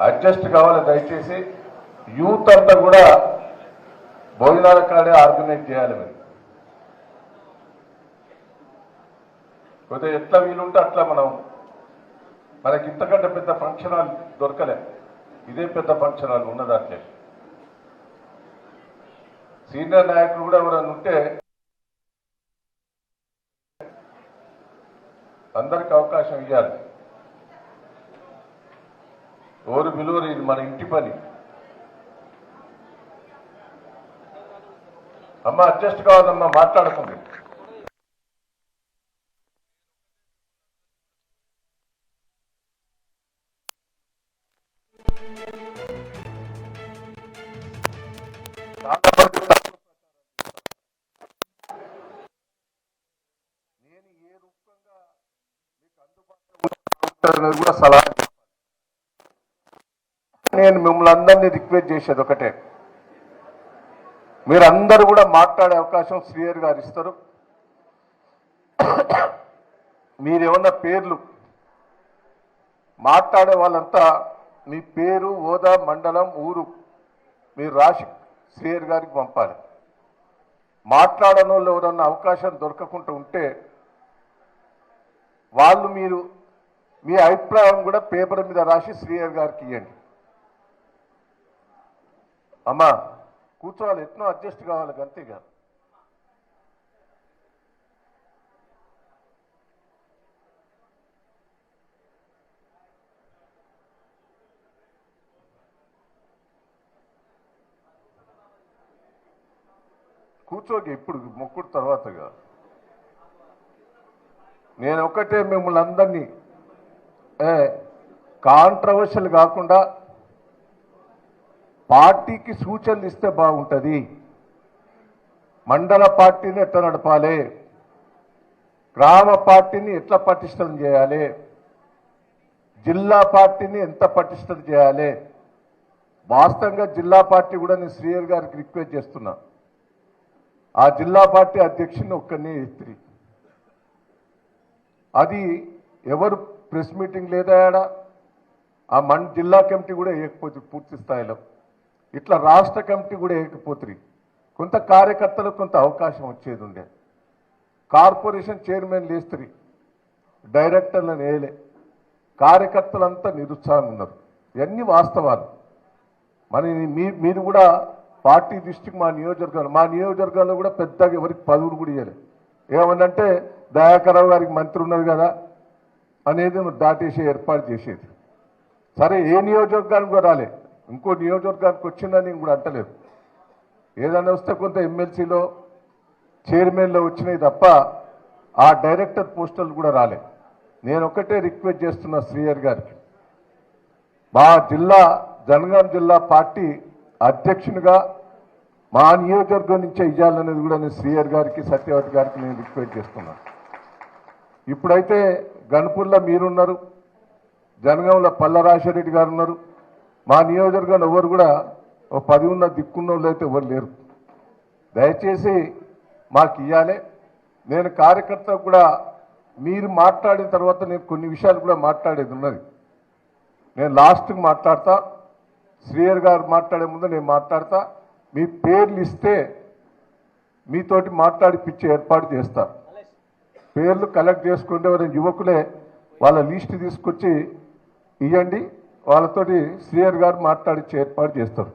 Adjust కావాలి దయచేసి. Youth అంతా కూడా భోజనాల కాడే ఆర్గనైజ్ చేయాలి. మరి కొద్దిగా ఎట్లా వీలుంటే అట్లా మనకి ఇంతకంటే పెద్ద ఫంక్షన్ హాల్ దొరకలే. ఇదే పెద్ద ఫంక్షన్ హాల్ ఉన్నదాట్లే. సీనియర్ నాయకులు కూడా ఎవరైనా ఉంటే అందరికి అవకాశం ఇవ్వాలి. ఎవరు విలువరు, ఇది మన ఇంటి పని. అమ్మ అడ్జస్ట్ కావాలమ్మా, మాట్లాడుకుంది. నేను ఏ రూపంగా మీకు అందుబాటులో కూడా సలహా. నేను మిమ్మల్ని అందరినీ రిక్వెస్ట్ చేసేది ఒకటే, మీరందరూ కూడా మాట్లాడే అవకాశం శ్రీయర్ గారు ఇస్తారు. మీరేమన్నా పేర్లు మాట్లాడే వాళ్ళంతా మీ పేరు, హోదా, మండలం, ఊరు మీరు రాసి శ్రీయర్ గారికి పంపాలి. మాట్లాడని వాళ్ళు ఎవరన్నా అవకాశం దొరకకుండా ఉంటే వాళ్ళు మీ అభిప్రాయం కూడా పేపర్ మీద రాసి శ్రీయర్ గారికి ఇవ్వండి. అమ్మా కూర్చోవాలి, ఎట్నో అడ్జస్ట్ కావాలి అంతేగా. కూర్చోగి ఇప్పుడు మొక్కుడు తర్వాతగా. నేను ఒకటే మిమ్మల్ని అందరినీ కాంట్రవర్షియల్ కాకుండా పార్టీకి సూచనలు ఇస్తే బాగుంటుంది. మండల పార్టీని ఎట్లా నడపాలి, గ్రామ పార్టీని ఎట్లా పటిష్టం చేయాలి, జిల్లా పార్టీని ఎంత పటిష్టం చేయాలి. వాస్తవంగా జిల్లా పార్టీ కూడా నేను శ్రీయర్ గారికి రిక్వెస్ట్ చేస్తున్నా, ఆ జిల్లా పార్టీ అధ్యక్షుని ఒక్కరిని ఇస్త్రీ. అది ఎవరు ప్రెస్ మీటింగ్ లేదా ఆ జిల్లా కమిటీ కూడా వేయకపోతే పూర్తి స్థాయిలో, ఇట్లా రాష్ట్ర కమిటీ కూడా వేయకపోతుంది. కొంత కార్యకర్తలకు కొంత అవకాశం వచ్చేది ఉండే. కార్పొరేషన్ చైర్మన్ లేస్త్రీ, డైరెక్టర్లను వేయలే, కార్యకర్తలంతా నిరుత్సాహం ఉన్నారు. ఇవన్నీ వాస్తవాలు. మరి మీరు కూడా పార్టీ దృష్టికి మా నియోజకవర్గాల్లో కూడా పెద్దగా ఎవరికి పదవులు కూడా ఇవ్వలే. ఏమనంటే దయాకర్రావు గారికి మంత్రి ఉన్నది కదా అనేది నువ్వు దాటేసి ఏర్పాటు చేసేది. సరే, ఏ నియోజకవర్గానికి కూడా రాలే, ఇంకో నియోజకవర్గానికి వచ్చిందని కూడా అంటలేదు. ఏదైనా వస్తే కొంత ఎమ్మెల్సీలో చైర్మన్లో వచ్చినాయి తప్ప ఆ డైరెక్టర్ పోస్టులు కూడా రాలే. నేను ఒకటే రిక్వెస్ట్ చేస్తున్నా శ్రీయర్ గారికి, మా జనగాం జిల్లా పార్టీ అధ్యక్షునిగా మా నియోజకవర్గం నుంచే ఇవ్వాలనేది కూడా నేను శ్రీయర్ గారికి, సత్యవతి గారికి నేను రిక్వెస్ట్ చేస్తున్నాను. ఇప్పుడైతే గణపూర్లో మీరున్నారు, జనగాంలో పల్లరాజశేఖర గారు ఉన్నారు. మా నియోజకవర్గంలో ఎవరు కూడా 10 ఉన్న దిక్కున్న వాళ్ళు అయితే ఎవరు లేరు. దయచేసి మాకు ఇవ్వాలి. నేను కార్యకర్త కూడా మీరు మాట్లాడిన తర్వాత నేను కొన్ని విషయాలు కూడా మాట్లాడేది ఉన్నది. నేను లాస్ట్కి మాట్లాడతా, శ్రీయర్ గారు మాట్లాడే ముందు నేను మాట్లాడతా. మీ పేర్లు ఇస్తే మీతోటి మాట్లాడిపించే ఏర్పాటు చేస్తా. పేర్లు కలెక్ట్ చేసుకుంటే ఎవరైనా యువకులే వాళ్ళ లిస్ట్ తీసుకొచ్చి ఇవ్వండి, వాళ్ళతోటి శ్రీయర్ గారు మాట్లాడించే ఏర్పాటు చేస్తారు.